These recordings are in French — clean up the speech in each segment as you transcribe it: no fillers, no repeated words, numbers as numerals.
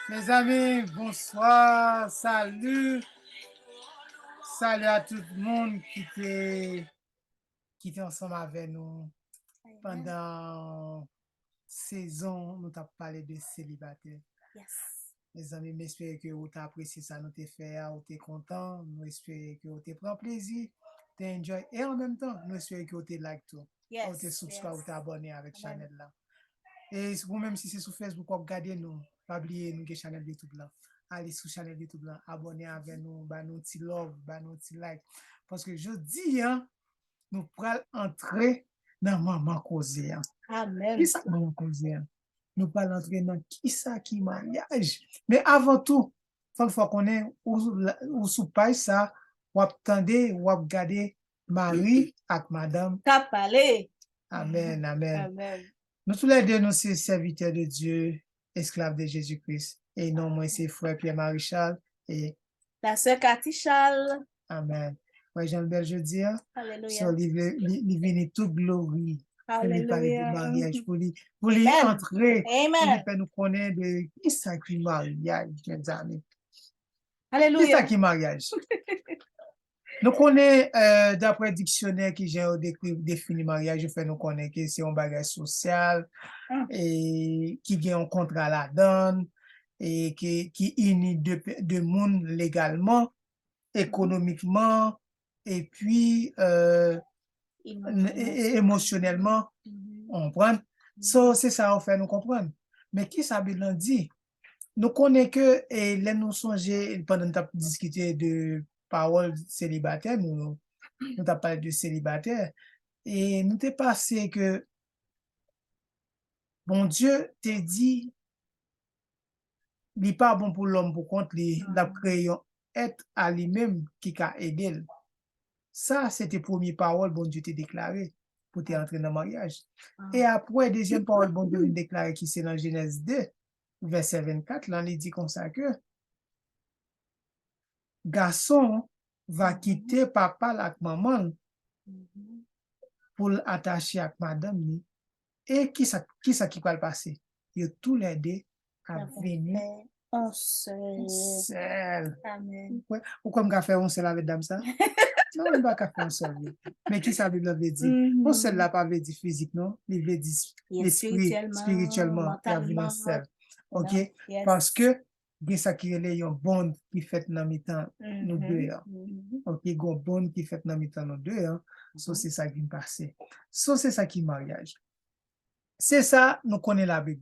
Mes amis, bonsoir, salut. Salut à tout le monde qui était ensemble avec nous Amen. pendant saison. Nous t'avons parlé de célibataire. Yes. Mes amis, j'espère que vous avez apprécié ça, nous t'ai fait, vous êtes content. Nous espérons que vous avez pris plaisir, vous enjoy. Et en même temps, nous espérons que vous avez like tout. Yes. Vous avez subscribe, vous avez abonné avec Amen. channel là. Et vous-même, si c'est sur Facebook, vous regardez nous, pas oublier nous que channel YouTube là. Allez sur channel YouTube là, abonnez avec nous, bah nous petit love, bah nous petit like. Parce que je dis, hein, nous pourrons entrer dans maman causé. Hein. Amen. Qui ça maman causé? Hein? Nous pourrons entrer dans qui ça qui mariage. Mais avant tout, il faut qu'on ait ou sous page ça, ou attendez, ou regarder Marie avec madame. T'as parlé. Amen, amen. Amen. Nous tous les deux, nous sommes serviteurs de Dieu, esclaves de Jésus-Christ. Et non, moi, c'est frère Pierre-Marie Charles. Et La sœur Cathy Charles. Amen. Ouais, Jean-Bel, je dis, hein, Alléluia. so, il vient toute gloire. Pour lui parler de Alléluia. mariage, pour lui Amen. entrer, pour lui Amen. faire nous connaître de qui ça qui mariage, mes amis. Qui ça Alléluia. qui mariage? Nous connaissons, d'après le dictionnaire qui j'ai défini mariage, je fais nous connaître que c'est un bagage social et qui gagne un contrat la donne et qui unit deux mondes légalement, économiquement et puis émotionnellement, on comprend. So, c'est ça on fait nous comprendre. Mais qui ça veut dire? Nous connaissons que, et là nous songeons, pendant que nous discuté de paroles célibataires, nous avons parlé de célibataire, et nous t'es passé que, bon Dieu t'a dit, il n'est pas bon pour l'homme pour compte, la création être à lui-même qui a aidé. Ça, c'était la première parole, bon Dieu t'a déclaré pour t'entrer dans le mariage. Et après, deuxième parole, bon Dieu t'a déclaré qui c'est dans Genèse 2, verset 24, là, il dit comme ça que garçon va quitter papa avec maman pour l'attacher avec madame ni. Et qui ça qui va le passer? Ils tous les deux à venir un seul. Amen. Ouais. Ou comme qu'a fait un seul avec dame ça? Non, on va faire un seul. Mais qui ça veut dire? Un seul là pas veut dire physique, non? Il veut dire l'esprit, spirituellement, il a venu seul. OK? Yes. Parce que il ça qui est un bond qui fait dans mi-temps nous deux. OK, il y a un bond qui fait dans mi-temps nous deux. So, c'est ça qui me passe. So, c'est ça qui est mariage. C'est ça, nous connaissons la Bible.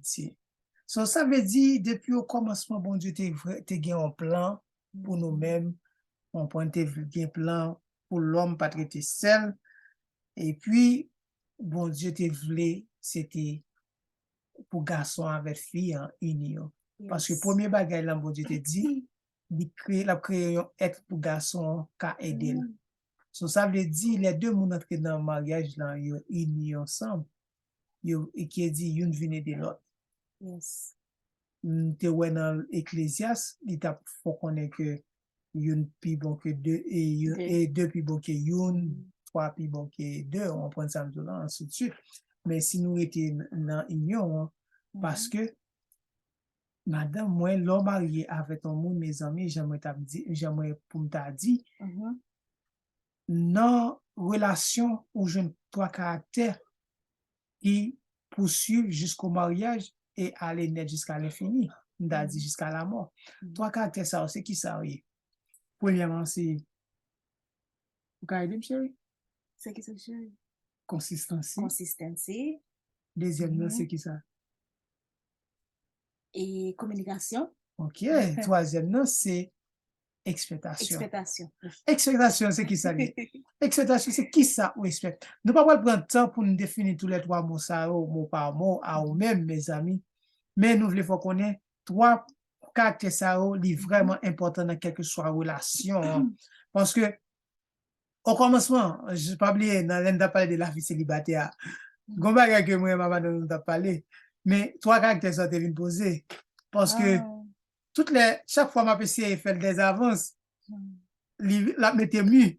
So, ça veut dire, depuis au commencement, bon Dieu, t'es gagné un plan pour nous-mêmes. On prend un plan pour l'homme, pas traiter seul. Et puis, bon Dieu, t'es voulu, c'était pour garçon avec fille en union. Parce que premier bagage, là, bon Dieu, te dit, la créé un être pour garçon qu'à aider. So, ça veut dire, les deux moun entre dans le mariage, là, ils unis ensemble. Et qui dit, une vient de l'autre. Yes. Te ouais dans l'Ecclésiaste, il t'a faut connaître que une plus bon que deux et deux plus bon que une, trois plus bon que deux, on prend ça là, ainsi de suite. Mais si nous étions dans l'union, parce que madame, moi, l'homme marié avec ton monde, mes amis, j'aimerais pour me dire, dans relation où je trois caractères qui poursuivent jusqu'au mariage et aller net jusqu'à l'infini, on dit jusqu'à la mort. Trois caractères, ça, c'est qui ça, oui? Premièrement, c'est, vous pouvez aider, chérie? C'est qui ça, chérie? Consistency. Deuxièmement, c'est qui ça? Et communication. OK. Troisièmement, c'est expectation. Expectation, c'est qui ça? Expectation, c'est qui ça ou expect? Nous ne pouvons pas prendre temps pour nous définir tous les trois mots, ça, mot par mot, à vous-même, mes amis. Mais nous voulons qu'on ait trois caractères, ça, sont vraiment importants dans quelque soit relation. Parce que, au commencement, je ne pas oublier, dans l'un parlé de la vie célibataire. Gomba que moi, maman, nous t'a parlé. Mais trois caractères sont venus poser. Parce que, chaque fois, ma PC fait des avances, la mettait mieux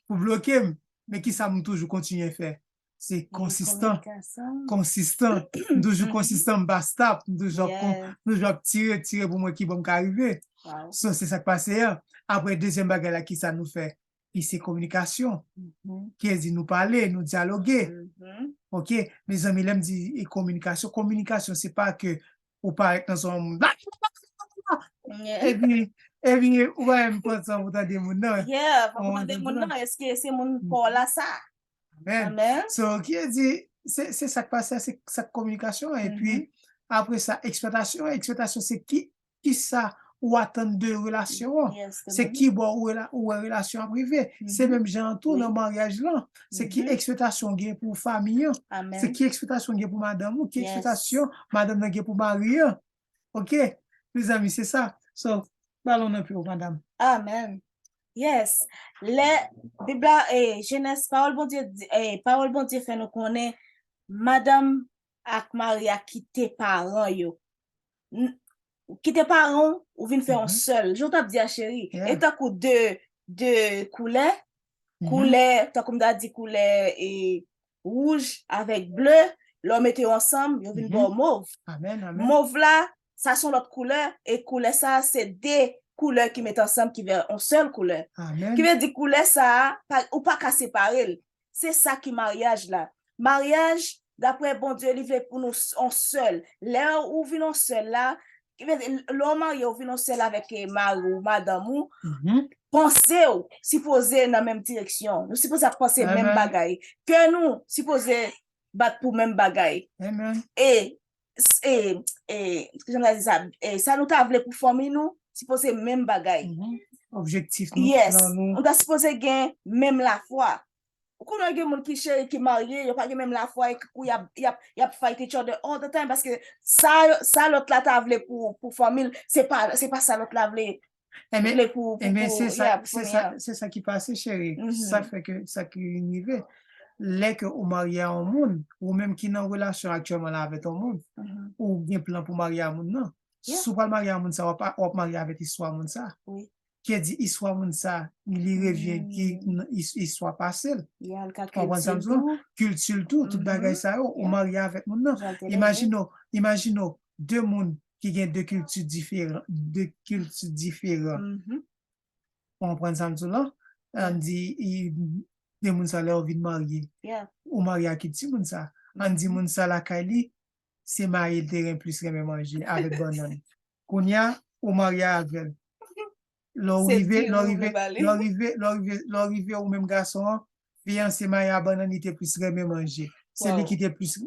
pour bloquer, mais qui ça m'a toujours continué à faire. c'est Et consistant. communication. Consistant, toujours consistant, basta, toujours Yes. tirer pour moi qui va m'arriver. Wow. So, c'est ça qui passe là. Après, deuxième bagage là, qui ça nous fait? Puis c'est communication. Qui dit nous parler, nous dialoguer. OK? Mes amis, là, me dit et communication. Communication, c'est pas que ou paraître dans son Yeah. et puis, ouais, me prendre ça pour t'aider mon nom. Yeah, On pour demander mon entend nom, est-ce que c'est mon Paul là ça? Amen. Amen. So, qui dit, c'est ça qui passe, c'est cette communication. Et puis, après ça, expectation. Expectation, c'est qui ça ou attend de relation. Yes, C'est qui bon ou relation privée. C'est même gens tout dans le mariage là. C'est qui expectation gain pour famille. Amen. C'est qui expectation gain pour madame ou qui Yes. expectation madame gain pour mari. OK? Les amis, c'est ça. So, parlons un peu, madame. Amen. Yes. Les Bible et Genèse, parole bon Dieu fait nous connaître madame ak Maria quitté parents yo. Quitter parents ou vin faire un seul. Je t'ai dit à chérie, et t'as coup de couleur, t'as comme t'as dit couleur et rouge avec bleu, l'on mettait ensemble, yo vin bon mauve. Amen, amen. Mauve là, ça sont l'autre couleur et couleur ça c'est des couleurs qui mettent ensemble qui veulent une seule couleur. Amen. Qui veut dire couleur ça ou pas qu'à séparer. C'est ça qui mariage là. Mariage d'après bon Dieu il veut pour nous en seul. Là où vient en seul là, l'homme marié ou vient en seul avec mari ou madame ou pensez ou supposé dans la même direction. Nous supposons penser même bagaille que nous supposé battre pour même bagaille. Amen. Et j'aimerais dire ça, ça nous t'a voulu pour famille nous, supposé même bagaille. Objectif nous. Yes, nous. on t'a supposé gagner même la foi. Quand on a des gens qui chéri qui marié, il pas même la foi et y a fight each other all the time parce que ça l'autre là t'a voulu pour famille, c'est pas ça l'autre là voulu. C'est ça qui passe, chérie. Ça fait que ça qui arrive. Les que ou marié en monde, ou même qui dans relation actuellement là avec ton monde, ou bien plan pour marier à monde, non. Si pas marier à monde, ça va pas marier avec histoire monde ça. Oui. Qui dit histoire monde ça, il revient qui histoire passée. Culture tout, tout bagage ça, ou marier avec monde, non. Imaginons deux mondes qui ont deux cultures différentes, On prend ça là, on dit des moun sa leur vie de marier. Ou marier à qui ti moun sa. On dit moun sa la kaili, c'est marier le terrain plus remè manger avec bonhomme. Kounya, ou marier avec. L'arrivé ou même garçon, fiancé marier à bonhomme, il était plus remè manger. C'est lui qui plus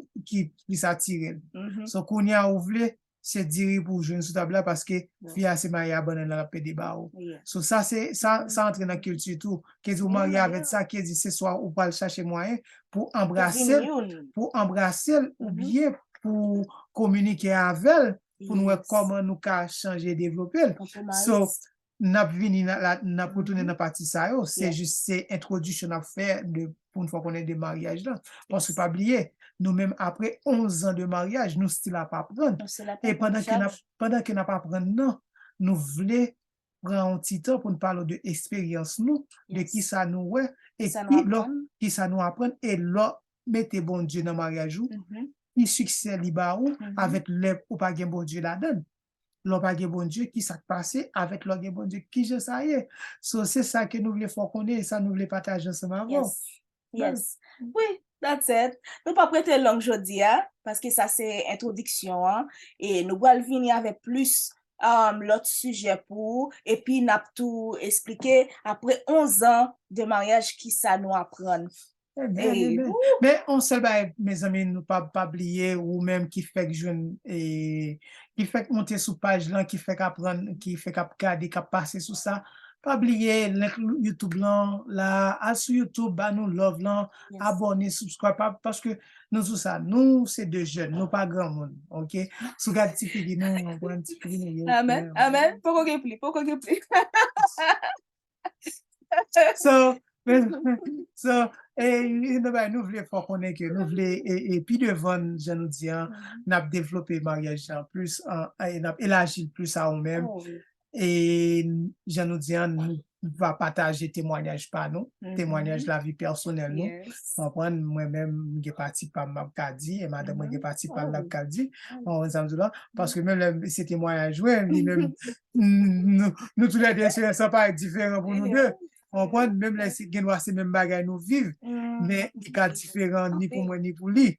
attiré. So kounya ou vle, c'est dire pour jeune sous table parce que fiancé marié à bonne la paix des barreaux. So ça c'est ça entre dans la culture tout que vous mariez avec ça qui dit ce soir ou pas le chercher moyen pour embrasser ou bien pour communiquer avec elle pour nous comment nous ca changer développer. So n'a vini n'a retourner dans partie ça c'est juste c'est introduction à faire pour une fois qu'on est des mariages là parce que pas oublier nous-mêmes, après 11 ans de mariage, nous still à pas apprendre. Et pendant que n'a pas apprendre, non, nous voulons prendre un petit temps pour nous parler de expérience, nous, de qui ça nous ouais, et qui ça nous apprend, et là, mettez bon Dieu dans le mariage, qui succès libre avec le ou pas bon Dieu là-dedans. L'on pas bon Dieu, qui s'est passé avec l'on bon Dieu, qui je ça y est. So, c'est ça que nous voulons faire connaître, ça nous voulons partager ensemble avant. Yes. Oui. That's it. Nous pas prêter langue jodi parce que ça c'est introduction et nous allons venir avec plus l'autre sujet pour et puis n'a tout expliquer après 11 ans de mariage qui ça nous apprend. Mais on se mes amis nous pas oublier ou même qui fait que jeune et qui fait monter sous page là qui fait qu'apprendre qui fait qu'apprécier qu'à passer sur ça. Pas oublier YouTube là, à sur YouTube, nous love là, abonner, subscribe parce que nous tout ça, nous c'est deux jeunes, nous pas grand monde, OK? Sous garde petit fille nous on prend un petit fille. Amen. Pourquoi plus? Nous voulons faire connaître que nous voulons et puis devant je nous dis n'a développé mariage plus et n'a élargi plus à nous-mêmes. Et je nous dis, va partager témoignage par nous, témoignage la vie personnelle nous. Comprendre moi-même j'ai parti par m'a dit et madame j'ai parti par la dit on ensemble là parce que même ces témoignages ouais même nous tous les deux ça pas différent pour nous deux. On prend même les c'est même bagaille nous vivre mais il est différent ni pour moi ni pour lui.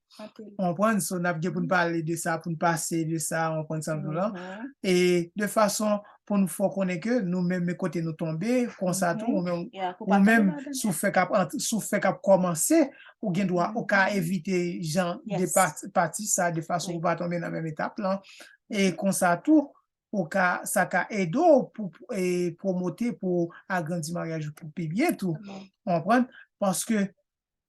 On prend son naviguer pour nous parler de ça, pour nous passer de ça, on prend ça là. Et de façon pour nous faire connaître que nous-mêmes, mes côtés nous tomber, comme ça tout, ou même, sous fait qu'à commencer, ou bien doit, ou qu'à éviter, gens, de partir ça, de façon pour pas tomber dans la même étape, là. Et comme ça tout, ou qu'à, ça qu'à aider pour, et promoter, pour agrandir mariage, pour payer tout. On prend, parce que,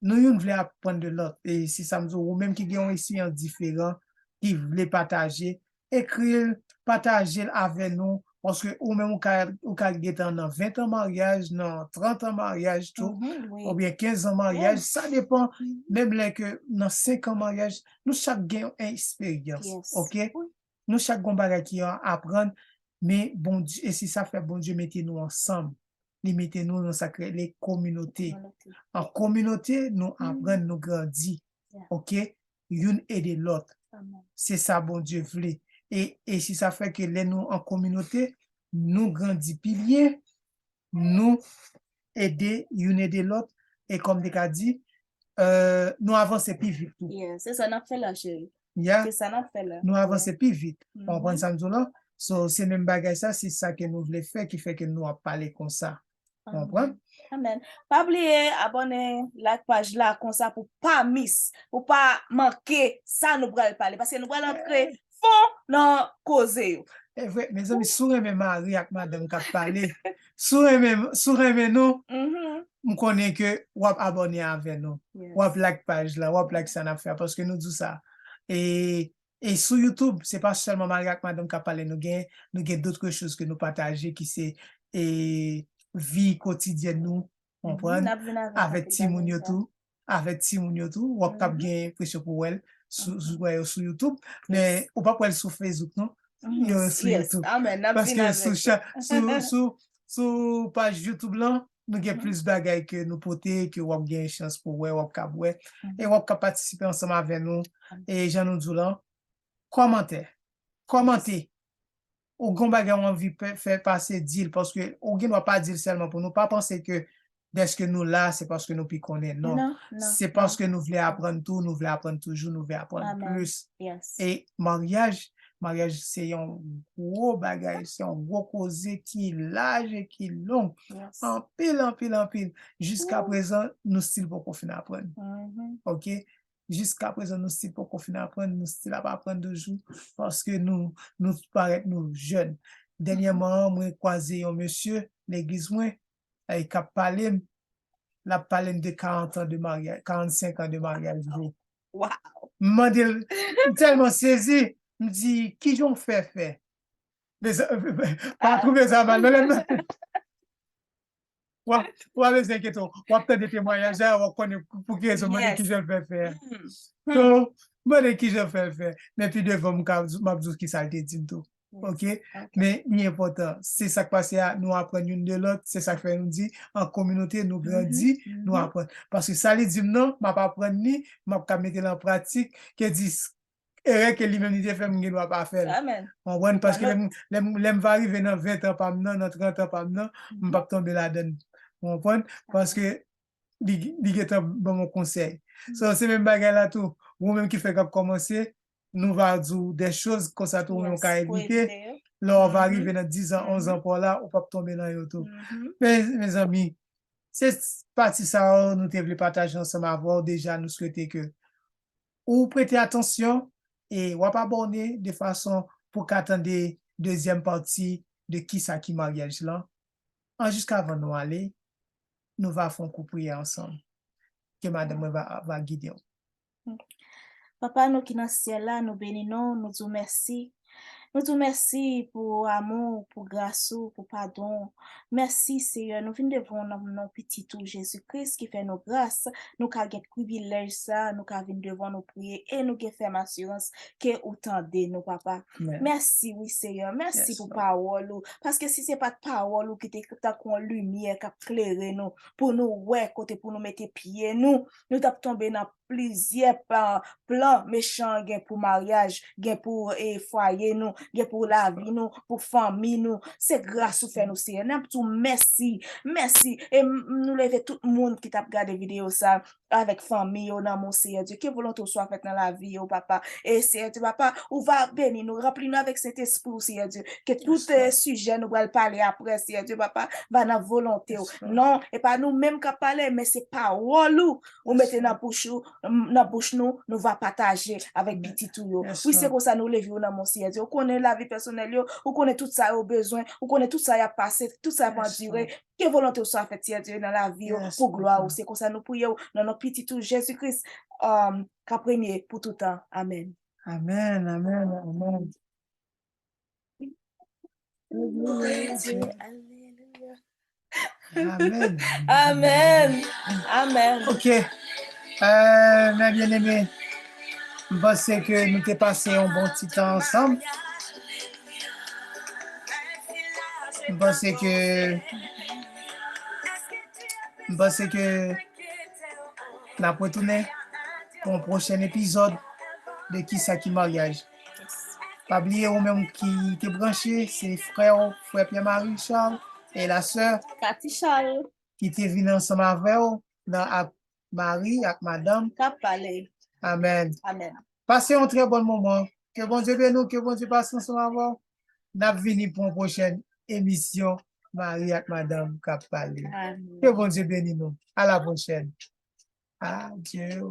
nous voulons apprendre de l'autre. Et si ça me dit, ou même qui ont ici un différent, qui voulait partager, écrire, partager avec nous, parce que ou même ou ka getan dans 20 ans mariage, dans 30 ans mariage, tout, ou bien 15 ans mariage, ça dépend, même là que dans 5 ans mariage, nous chaque gagne une expérience, ok? Nous chaque gon bagay qui apprendre, mais bon Dieu, et si ça fait bon Dieu, mettez-nous ensemble. Mettez-nous dans sacré les communautés. En communauté, nous apprenons, nous grandissons. OK? Une aider l'autre. C'est ça, bon Dieu voulait. Et si ça fait que les nous en communauté, nous grandissons piliers, nous aider, une aider l'autre. Et comme des cas dit, nous avançons plus vite. C'est ça, nous fait là, chérie. C'est ça, nous fait là. Nous avançons plus vite. On prend ça, nous là. So, c'est même bagage ça, c'est ça que nous voulons faire qui fait que nous avons parlé comme ça. Amen. Pas oublier abonner la page là comme ça pour pas miss, pour pas manquer ça nous pourrons parler parce que nous allons entrer fond dans causer. Eh vrai, mes amis, sourire mes mari avec madame qui parler. Sourire nous, on connaît que ou abonner avec nous. Ou like page là, ou like ça n'a fait parce que nous dit ça. Et sur YouTube, c'est pas seulement mari avec madame qui parler, nous gain d'autres choses que nous partager qui c'est vie quotidienne nous, on prend avec Timoun tout, ou cap gain pression pour elle sur YouTube, mais ou pas pour elle sur Facebook non, sur YouTube. Parce que sur page YouTube là, nous avons plus de bagages que nous porter que ou gain chance pour ouais ou cap ouais et ou cap participer ensemble avec nous et Jean nous dit là commentez ou gon bagay envie faire passer deal parce que ou gen doit pas dire seulement pour nous pas penser que dès que nous là c'est parce que nous puis connaît non c'est parce que nous voulons apprendre tout nous voulons apprendre toujours nous voulons apprendre plus et mariage c'est un gros bagage c'est un gros causé qui large et qui long en pile jusqu'à présent nous still pas fin apprendre OK. Jusqu'à présent, nous still pas qu'on finit apprendre, nous still pas apprendre de jour parce que nous paraît nous jeunes. Dernièrement, moi croisé un monsieur, l'église moi, qui a parlé, la parlé de 40 ans de mariage, 45 ans de mariage. Wow. M'a dit tellement saisi, me dit qui j'en fait. Pas trouver ça mal, ou avec inquiétant, ou peut-être des témoignages, ou connaît pour qui est-ce qui je le fais faire. Donc, moi, qui je fais faire. Mais puis, devant moi, qui ça a été dit tout. OK? Mais, l'important, c'est ça qui passe à nous apprendre une de l'autre, c'est ça qui fait nous dire, en communauté, nous grandit, nous apprendre. Parce que ça, les dit non, je ne vais pas apprendre ni, je ne vais pas mettre en pratique, que dit, et que l'humanité fait, je ne dois pas faire. Amen. Parce que l'aime va arriver dans 20 ans par maintenant, dans 30 ans par maintenant, je ne vais pas tomber là-dedans. Parce que il est un bon conseil. So, c'est même bagarre là tout. Ou même qui fait comme commencer, nous va dire des choses comme ça tout on va éviter. Là, on va arriver dans 10 ans, 11 ans pour là, on peut tomber dans YouTube. Mais mes amis, c'est parti ça, nous devons partager ensemble avant. Déjà, nous souhaitons que ou prêtez attention et ou pas abonner de façon pour qu'attendre deuxième partie de qui ça qui mariage là. Jusqu'à avant nous aller, nous va faire un coup prier ensemble. Que madame va guider. Papa, nous qui dans ciel là, nous bénissons, nous disons merci. Nous te merci pour amour, pour grâce, pour pardon. Merci, Seigneur. Nous venons devant nos petits tout Jésus-Christ qui fait nos grâces. Nous avons privilège ça. Nous avons devant nous prier et nous avons fait assurance que autant de nous, papa. Amen. Merci, oui, Seigneur. Merci Yes, pour Lord. parole. Parce que si c'est pas de parole qui t'a en lumière, qui a éclairé nous, pour nous, ouais, côté pour nous mettre pieds, nous t'avons tombé dans plusieurs plans méchants pour mariage, pour foyer, nous, pour la vie, nous, pour famille, nous. C'est grâce au fait nous, Seigneur. Nous tout merci. Merci. Et nous levons tout le monde qui t'a regardé vidéo ça avec famille, dans mon Seigneur Dieu. Que volonté soit faite dans la vie, papa. Et Seigneur Dieu, papa, on va bénir nous, remplir-nous avec cet esprit, Seigneur Dieu. Que tout sujet nous va parler après, Seigneur Dieu, papa, va dans volonté. Non, et pas nous-mêmes qui parler, mais c'est parole ou mettez dans bouche nous, nous va partager avec petit tout. Oui, c'est comme ça nous levons dans mon Seigneur Dieu. On connaît la vie personnelle, on connaît tout ça au besoin, on connaît tout ça à passer, tout ça va durer. Que volonté soit faite, Seigneur Dieu, dans la vie, pour gloire. C'est comme ça nous prions dans notre petit tout Jésus-Christ, qu'à premier pour tout temps. Amen. Amen, amen, amen. Amen. Amen. Amen. Ok. Mes bien-aimés, je pense que nous t'ai passé un bon petit temps ensemble. Je pense que nous allons retourner pour un prochain épisode de Qui ça qui mariage. Pas oublier ou même qui t'est branché, c'est frère Pierre-Marie Charles et la sœur Cathy Charles. Qui t'est venu ensemble avec eux dans Marie, avec madame. Amen. Amen. Passez un très bon moment. Que bon Dieu bénisse nous, que bon Dieu passe ensemble avec vous. Nous venons pour une prochaine émission Marie avec madame qui parle. Que bon Dieu bénisse nous. À la prochaine. Adieu.